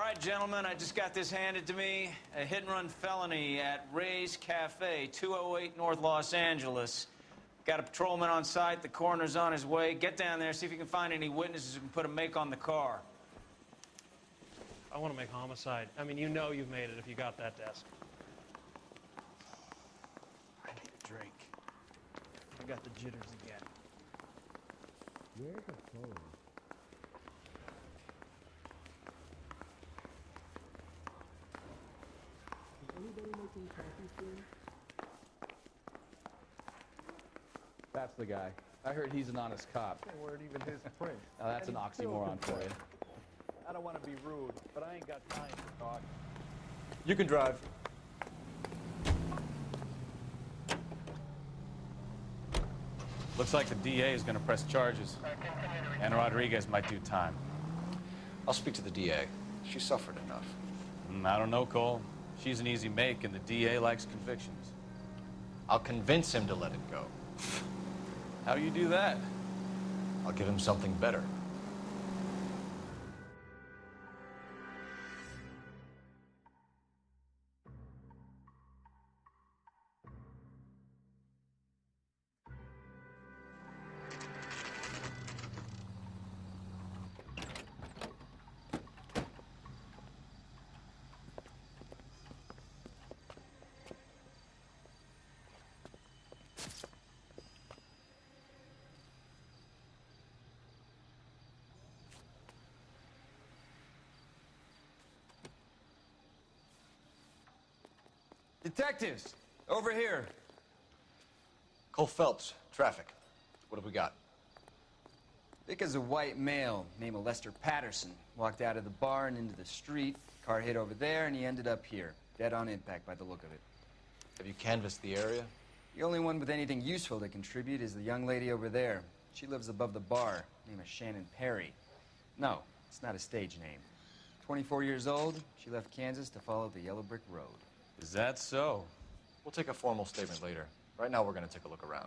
right, gentlemen, I just got this handed to me. A hit-and-run felony at Ray's Cafe, 208 North Los Angeles. Got a patrolman on site. The coroner's on his way. Get down there, see if you can find any witnesses who can put a make on the car. I want to make homicide. I mean, you know you've made it if you got that desk. I need a drink. I got the jitters again. Where's the phone? Is anybody making coffee soon? That's the guy. I heard he's an honest cop. They weren't even his print. Now that's an oxymoron for you. I don't want to be rude, but I ain't got time to talk. You can drive. Looks like the DA is going to press charges. And Rodriguez might do time. I'll speak to the DA. She suffered enough. I don't know, Cole. She's an easy make, and the DA likes convictions. I'll convince him to let it go. How do you do that? I'll give him something better. Detectives, over here. Cole Phelps, traffic. What have we got? Vic is a white male named Lester Patterson. Walked out of the bar and into the street. Car hit over there, and he ended up here. Dead on impact by the look of it. Have you canvassed the area? The only one with anything useful to contribute is the young lady over there. She lives above the bar. Name is Shannon Perry. No, it's not a stage name. 24 years old, she left Kansas to follow the yellow brick road. Is that so? We'll take a formal statement later. Right now, we're going to take a look around.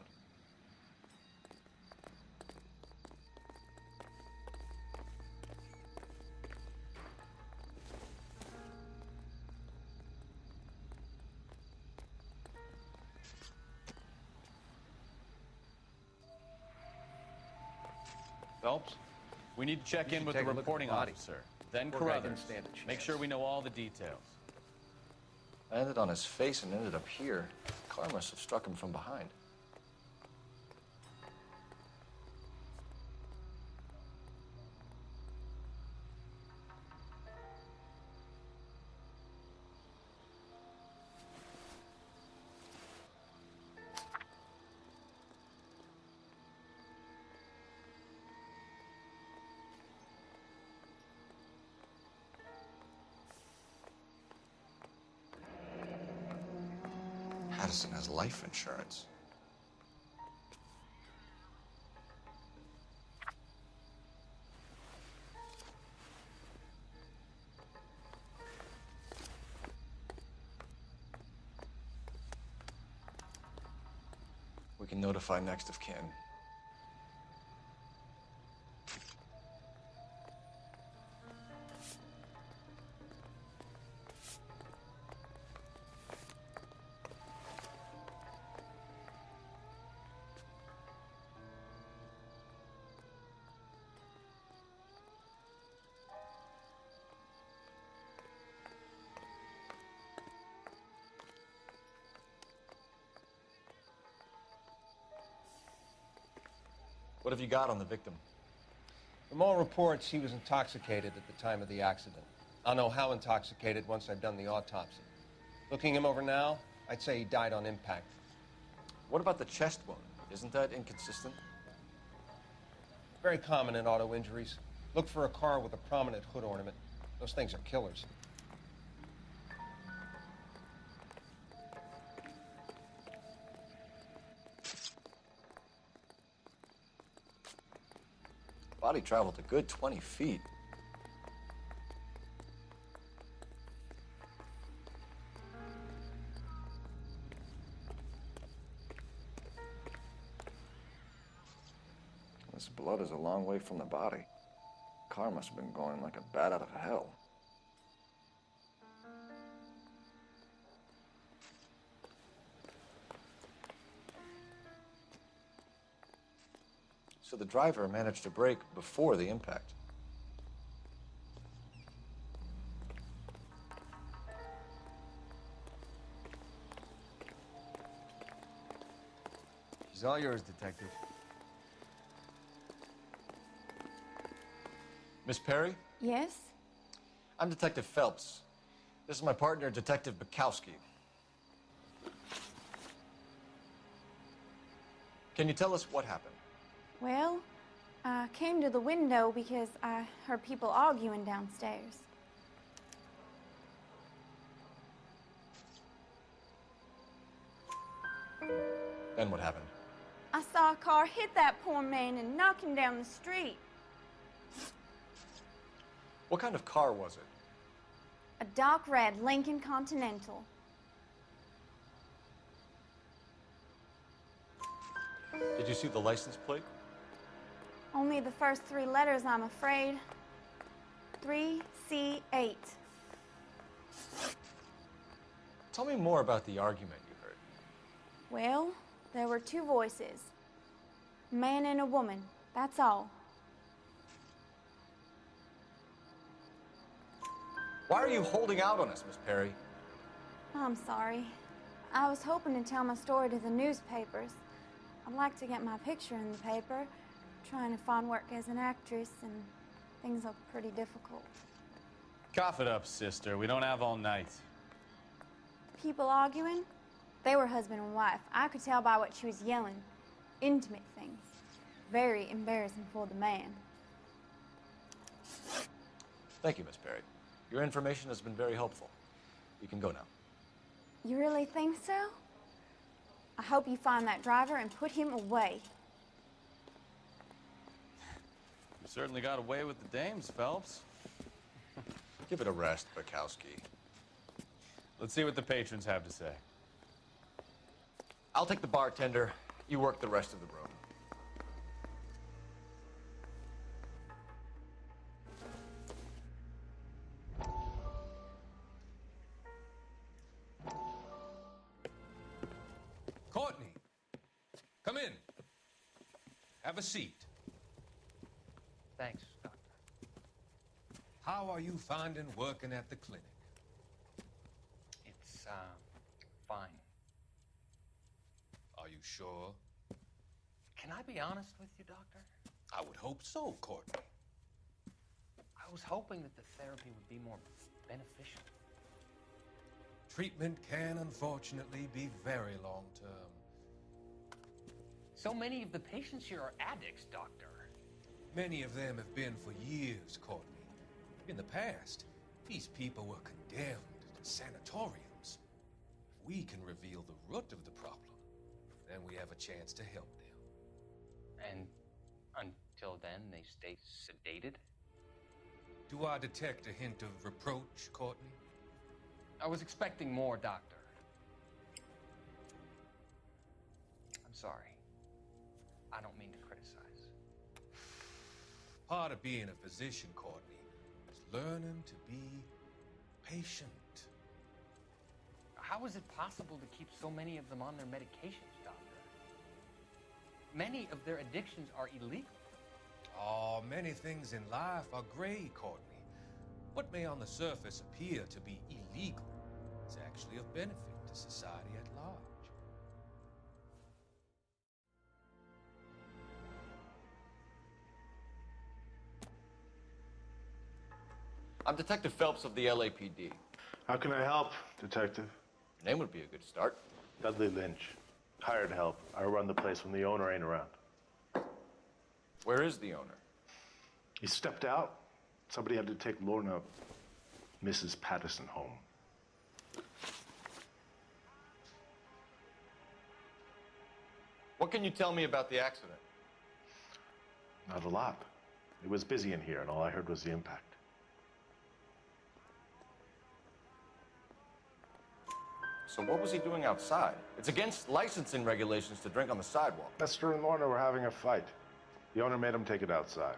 Phelps, we need to check in with the reporting officer, then Carruthers. Make sure we know all the details. Landed on his face and ended up here. The car must have struck him from behind. Patterson has life insurance. We can notify next of kin. What have you got on the victim? From all reports, he was intoxicated at the time of the accident. I'll know how intoxicated once I've done the autopsy. Looking him over now, I'd say he died on impact. What about the chest wound? Isn't that inconsistent? Very common in auto injuries. Look for a car with a prominent hood ornament. Those things are killers. Body traveled a good 20 feet. This blood is a long way from the body. Car must have been going like a bat out of hell. So the driver managed to brake before the impact. She's all yours, Detective. Miss Perry? Yes? I'm Detective Phelps. This is my partner, Detective Bukowski. Can you tell us what happened? Well, I came to the window because I heard people arguing downstairs. Then what happened? I saw a car hit that poor man and knock him down the street. What kind of car was it? A dark red Lincoln Continental. Did you see the license plate? Only the first 3 letters, I'm afraid. 3C8. Tell me more about the argument you heard. Well, there were 2 voices. A man and a woman, that's all. Why are you holding out on us, Miss Perry? I'm sorry. I was hoping to tell my story to the newspapers. I'd like to get my picture in the paper. Trying to find work as an actress, and things look pretty difficult. Cough it up, sister. We don't have all night. People arguing? They were husband and wife. I could tell by what she was yelling. Intimate things. Very embarrassing for the man. Thank you, Miss Perry. Your information has been very helpful. You can go now. You really think so? I hope you find that driver and put him away. You certainly got away with the dames, Phelps. Give it a rest, Bukowski. Let's see what the patrons have to say. I'll take the bartender. You work the rest of the room. Courtney, come in. Have a seat. Thanks, Doctor. How are you finding working at the clinic? It's, fine. Are you sure? Can I be honest with you, Doctor? I would hope so, Courtney. I was hoping that the therapy would be more beneficial. Treatment can, unfortunately, be very long-term. So many of the patients here are addicts, Doctor. Many of them have been for years, Courtney. In the past, these people were condemned to sanatoriums. If we can reveal the root of the problem, then we have a chance to help them. And until then, they stay sedated? Do I detect a hint of reproach, Courtney? I was expecting more, Doctor. I'm sorry. I don't mean to criticize. Part of being a physician, Courtney, is learning to be patient. How is it possible to keep so many of them on their medications, Doctor? Many of their addictions are illegal. Oh, many things in life are gray, Courtney. What may on the surface appear to be illegal is actually of benefit to society at large. I'm Detective Phelps of the LAPD. How can I help, Detective? Your name would be a good start. Dudley Lynch. Hired help. I run the place when the owner ain't around. Where is the owner? He stepped out. Somebody had to take Lorna, Mrs. Patterson, home. What can you tell me about the accident? Not a lot. It was busy in here, and all I heard was the impact. So what was he doing outside? It's against licensing regulations to drink on the sidewalk. Esther and Lorna were having a fight. The owner made him take it outside.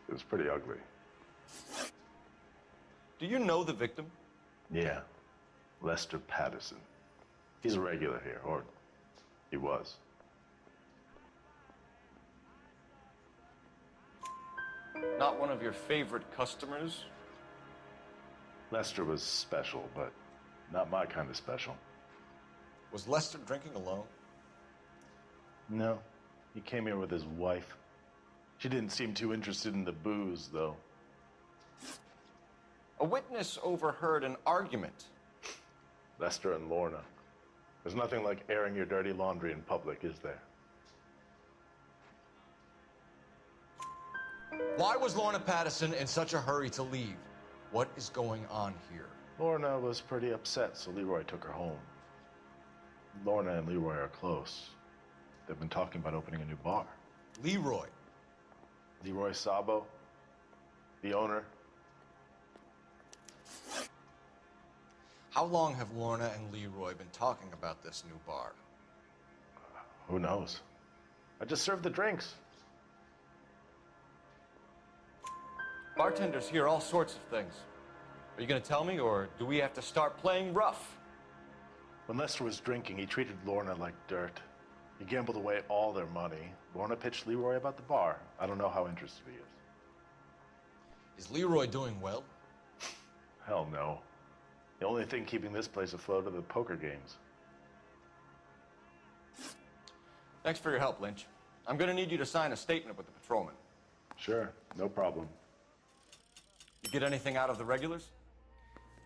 It was pretty ugly. Do you know the victim? Yeah. Lester Patterson. He's a regular here, or he was. Not one of your favorite customers? Lester was special, but not my kind of special. Was Lester drinking alone? No. He came here with his wife. She didn't seem too interested in the booze, though. A witness overheard an argument. Lester and Lorna. There's nothing like airing your dirty laundry in public, is there? Why was Lorna Patterson in such a hurry to leave? What is going on here? Lorna was pretty upset, so Leroy took her home. Lorna and Leroy are close. They've been talking about opening a new bar. Leroy? Leroy Sabo, the owner. How long have Lorna and Leroy been talking about this new bar? Who knows? I just served the drinks. Bartenders hear all sorts of things. Are you going to tell me, or do we have to start playing rough? When Lester was drinking, he treated Lorna like dirt. He gambled away all their money. Lorna pitched Leroy about the bar. I don't know how interested he is. Is Leroy doing well? Hell no. The only thing keeping this place afloat are the poker games. Thanks for your help, Lynch. I'm going to need you to sign a statement with the patrolman. Sure, no problem. You get anything out of the regulars?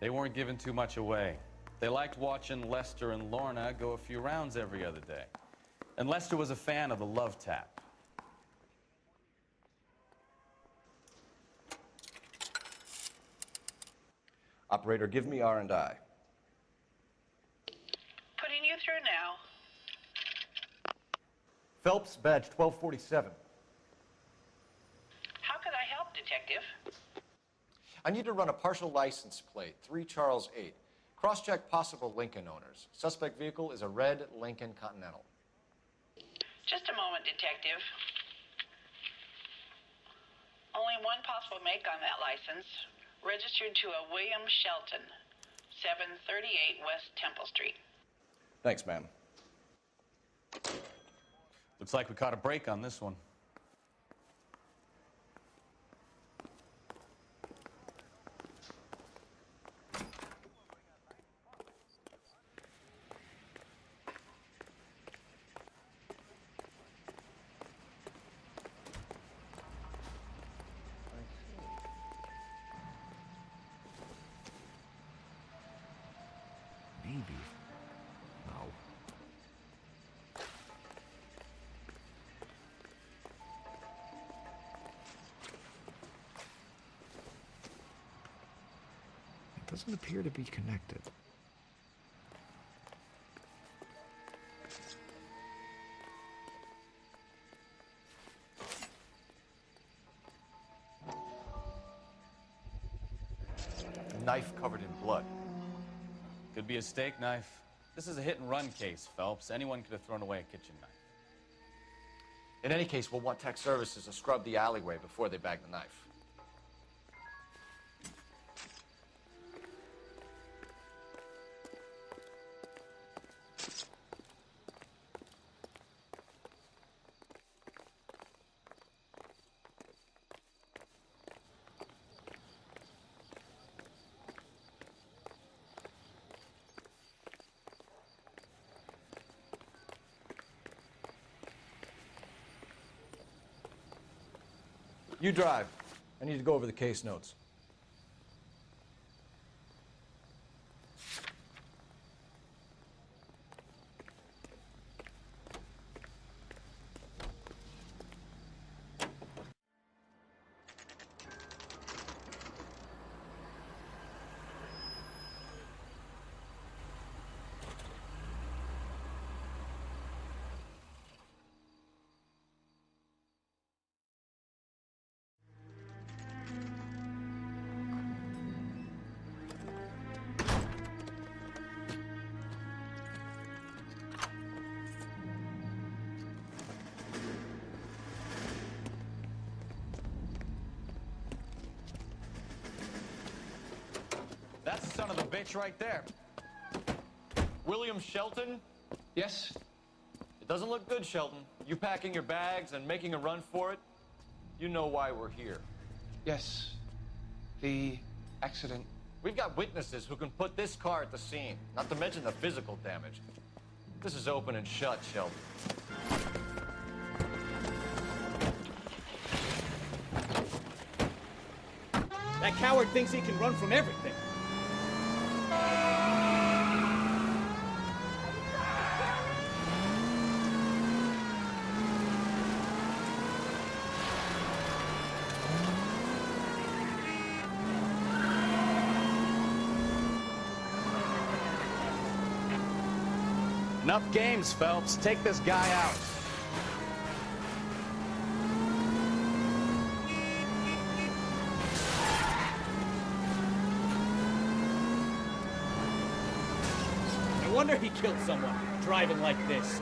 They weren't giving too much away. They liked watching Lester and Lorna go a few rounds every other day. And Lester was a fan of the love tap. Operator, give me R&I. Putting you through now. Phelps, badge 1247. How could I help, Detective? I need to run a partial license plate, 3 Charles 8. Cross-check possible Lincoln owners. Suspect vehicle is a red Lincoln Continental. Just a moment, Detective. Only one possible make on that license. Registered to a William Shelton, 738 West Temple Street. Thanks, ma'am. Looks like we caught a break on this one. Maybe. No. It doesn't appear to be connected. A knife covered in blood. Could be a steak knife. This is a hit-and-run case, Phelps. Anyone could have thrown away a kitchen knife. In any case, we'll want tech services to scrub the alleyway before they bag the knife. You drive. I need to go over the case notes. That's the son of the bitch right there. William Shelton? Yes? It doesn't look good, Shelton. You packing your bags and making a run for it? You know why we're here. Yes. The accident. We've got witnesses who can put this car at the scene, not to mention the physical damage. This is open and shut, Shelton. That coward thinks he can run from everything. Enough games, Phelps. Take this guy out. No wonder he killed someone, driving like this.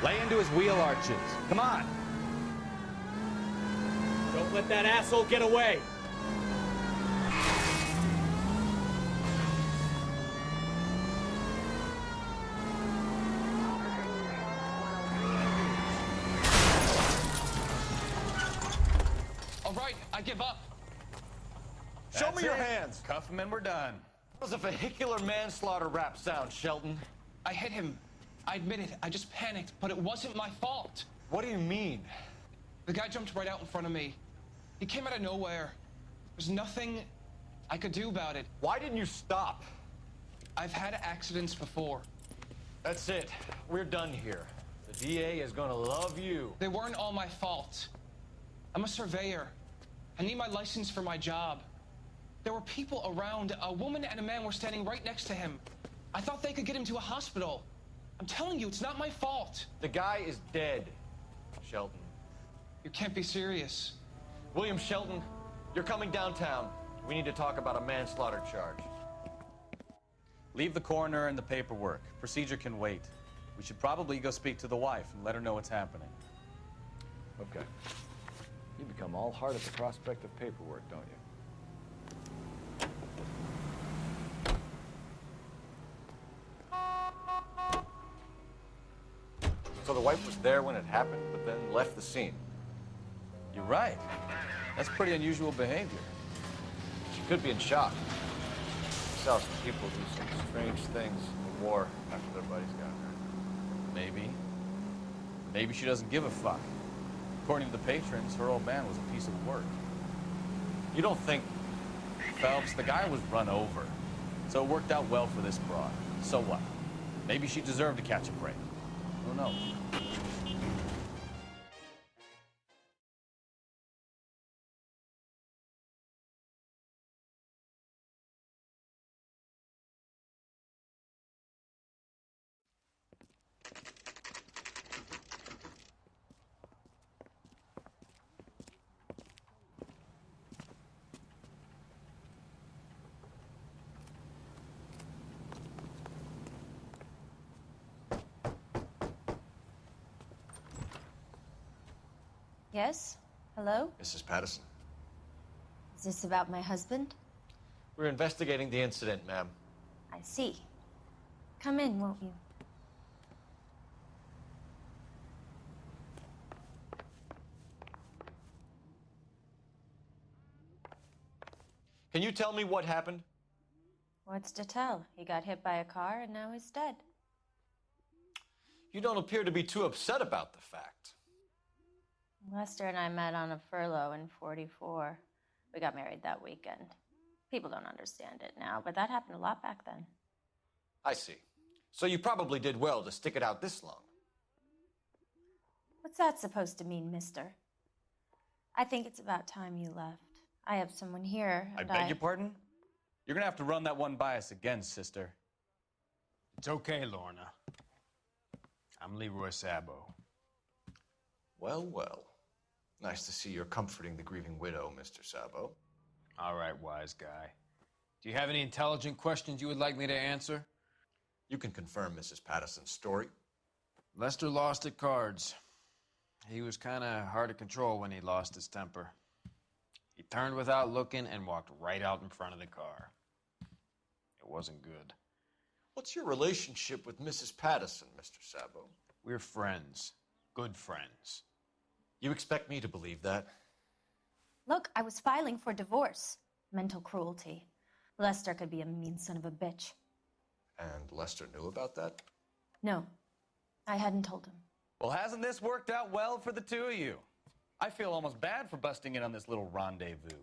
Lay into his wheel arches. Come on. Don't let that asshole get away. All right, I give up. Show me your hands. Cuff him and we're done. That was a vehicular manslaughter rap sound, Shelton. I hit him. I admit it. I just panicked, but it wasn't my fault. What do you mean? The guy jumped right out in front of me. He came out of nowhere. There's nothing I could do about it. Why didn't you stop? I've had accidents before. That's it. We're done here. The DA is gonna love you. They weren't all my fault. I'm a surveyor. I need my license for my job. There were people around. A woman and a man were standing right next to him. I thought they could get him to a hospital. I'm telling you, it's not my fault. The guy is dead, Shelton. You can't be serious. William Shelton, you're coming downtown. We need to talk about a manslaughter charge. Leave the coroner and the paperwork. Procedure can wait. We should probably go speak to the wife and let her know what's happening. Okay. You become all heart at the prospect of paperwork, don't you? So the wife was there when it happened, but then left the scene. You're right. That's pretty unusual behavior. She could be in shock. I saw some people do some strange things in the war after their buddies got hurt. Maybe. Maybe she doesn't give a fuck. According to the patrons, her old man was a piece of work. You don't think... Phelps, the guy was run over. So it worked out well for this broad. So what? Maybe she deserved to catch a break. Who knows? Yes? Hello? Mrs. Patterson. Is this about my husband? We're investigating the incident, ma'am. I see. Come in, won't you? Can you tell me what happened? What's to tell? He got hit by a car and now he's dead. You don't appear to be too upset about the fact. Lester and I met on a furlough in '44. We got married that weekend. People don't understand it now, but that happened a lot back then. I see. So you probably did well to stick it out this long. What's that supposed to mean, mister? I think it's about time you left. I have someone here, I and beg your pardon? You're gonna have to run that one by us again, sister. It's okay, Lorna. I'm Leroy Sabo. Well, well. Nice to see you're comforting the grieving widow, Mr. Sabo. All right, wise guy. Do you have any intelligent questions you would like me to answer? You can confirm Mrs. Patterson's story. Lester lost at cards. He was kind of hard to control when he lost his temper. He turned without looking and walked right out in front of the car. It wasn't good. What's your relationship with Mrs. Patterson, Mr. Sabo? We're friends. Good friends. You expect me to believe that? Look, I was filing for divorce. Mental cruelty. Lester could be a mean son of a bitch. And Lester knew about that? No, I hadn't told him. Well, hasn't this worked out well for the two of you? I feel almost bad for busting in on this little rendezvous.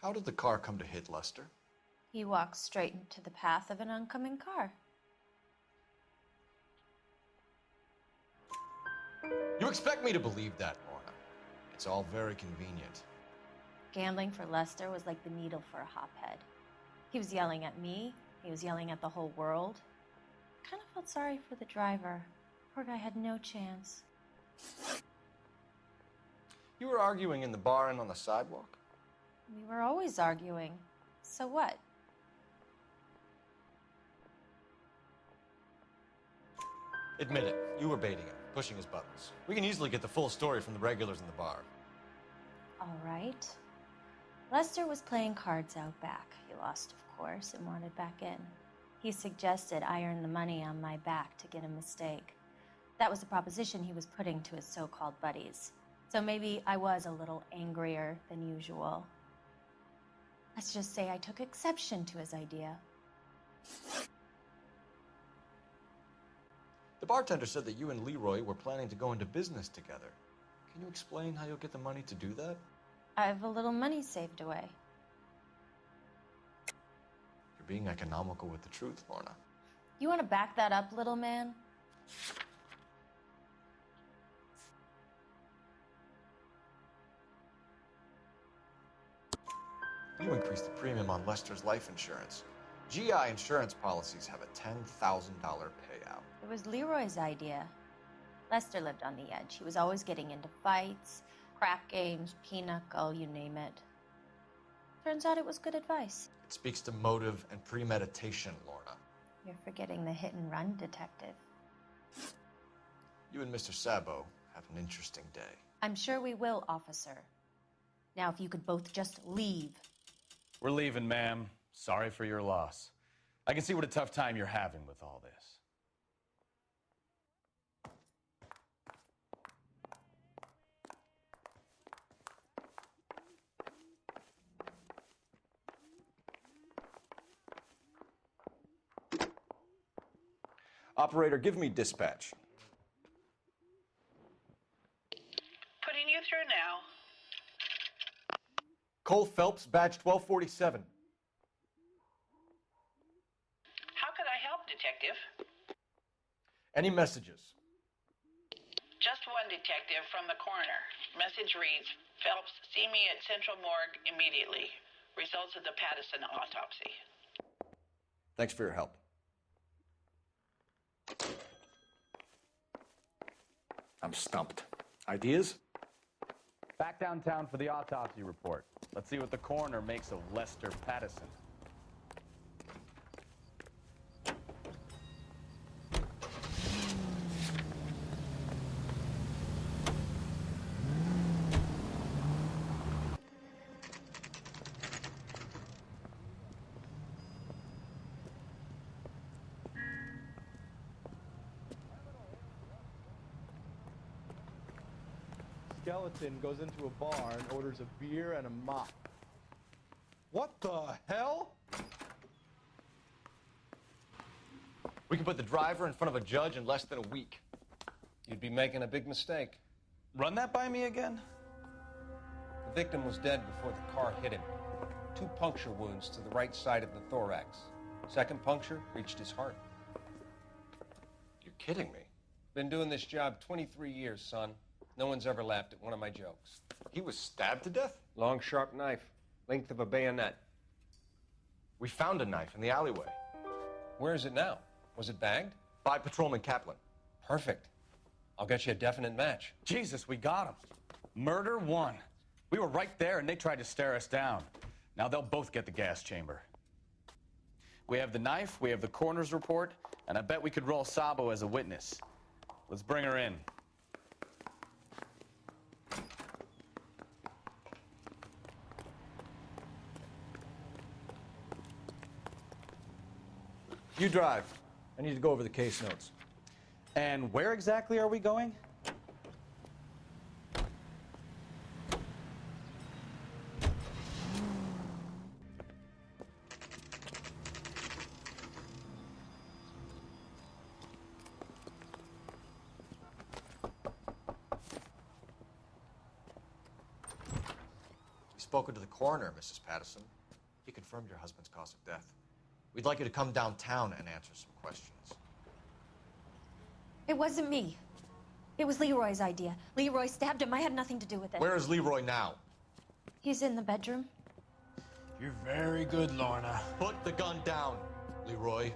How did the car come to hit Lester? He walked straight into the path of an oncoming car. You expect me to believe that, Lorna? It's all very convenient. Gambling for Lester was like the needle for a hophead. He was yelling at me. He was yelling at the whole world. I kind of felt sorry for the driver. Poor guy had no chance. You were arguing in the bar and on the sidewalk? We were always arguing. So what? Admit it, you were baiting him, pushing his buttons. We can easily get the full story from the regulars in the bar. All right. Lester was playing cards out back. He lost, of course, and wanted back in. He suggested I earn the money on my back to get a mistake. That was the proposition he was putting to his so-called buddies. So maybe I was a little angrier than usual. Let's just say I took exception to his idea. The bartender said that you and Leroy were planning to go into business together. Can you explain how you'll get the money to do that? I have a little money saved away. You're being economical with the truth, Lorna. You want to back that up, little man? You increased the premium on Lester's life insurance. GI insurance policies have a $10,000 payout. It was Leroy's idea. Lester lived on the edge. He was always getting into fights, crap games, pinochle, you name it. Turns out it was good advice. It speaks to motive and premeditation, Lorna. You're forgetting the hit-and-run detective. You and Mr. Sabo have an interesting day. I'm sure we will, officer. Now, if you could both just leave. We're leaving, ma'am. Sorry for your loss. I can see what a tough time you're having with all this. Operator, give me dispatch. Putting you through now. Cole Phelps, badge 1247. How could I help, Detective? Any messages? Just one detective from the coroner. Message reads, Phelps, see me at Central Morgue immediately. Results of the Patterson autopsy. Thanks for your help. I'm stumped. Ideas? Back downtown for the autopsy report. Let's see what the coroner makes of Lester Pattinson. Skeleton goes into a bar and orders a beer and a mop. What the hell? We can put the driver in front of a judge in less than a week. You'd be making a big mistake. Run that by me again? The victim was dead before the car hit him. 2 puncture wounds to the right side of the thorax. Second puncture reached his heart. You're kidding me. Been doing this job 23 years, son. No one's ever laughed at one of my jokes. He was stabbed to death? Long, sharp knife. Length of a bayonet. We found a knife in the alleyway. Where is it now? Was it bagged? By Patrolman Kaplan. Perfect. I'll get you a definite match. Jesus, we got him. Murder 1. We were right there and they tried to stare us down. Now they'll both get the gas chamber. We have the knife, we have the coroner's report, and I bet we could roll Sabo as a witness. Let's bring her in. You drive. I need to go over the case notes. And where exactly are we going? We've spoken to the coroner, Mrs. Patterson. He confirmed your husband's cause of death. We'd like you to come downtown and answer some questions. It wasn't me. It was Leroy's idea. Leroy stabbed him. I had nothing to do with it. Where is Leroy now? He's in the bedroom. You're very good, Lorna. Put the gun down, Leroy.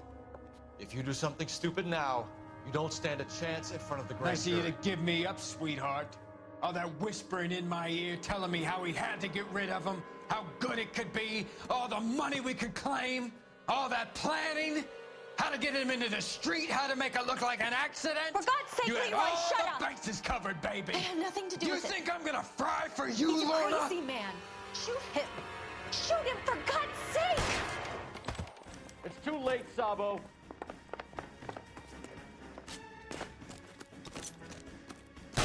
If you do something stupid now, you don't stand a chance in front of the grand Nice of you jury. to give me up, sweetheart. All that whispering in my ear telling me how he had to get rid of him, how good it could be, all the money we could claim, all that planning, how to get him into the street, how to make it look like an accident. For God's sake, you had Leroy, all shut the up. bases covered, baby. I had nothing to do you with it. You think I'm gonna fry for you, He's Lorna? a crazy man. Shoot him. Shoot him, for God's sake. It's too late, Sabo. I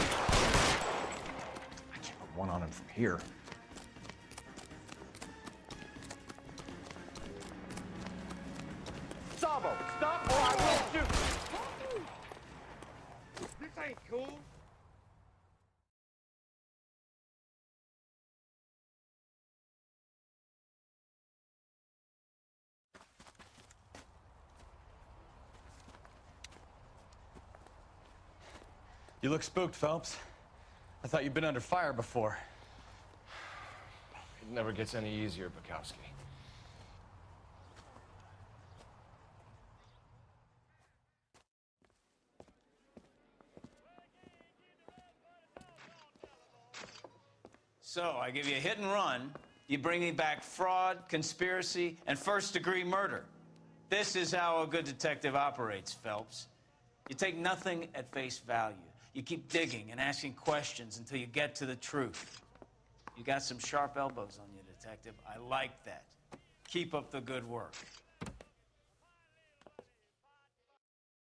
can't put one on him from here. Sabo, stop or I will shoot! This ain't cool. You look spooked, Phelps. I thought you'd been under fire before. It never gets any easier, Bukowski. So, I give you a hit and run. You bring me back fraud, conspiracy, and first-degree murder. This is how a good detective operates, Phelps. You take nothing at face value. You keep digging and asking questions until you get to the truth. You got some sharp elbows on you, detective. I like that. Keep up the good work.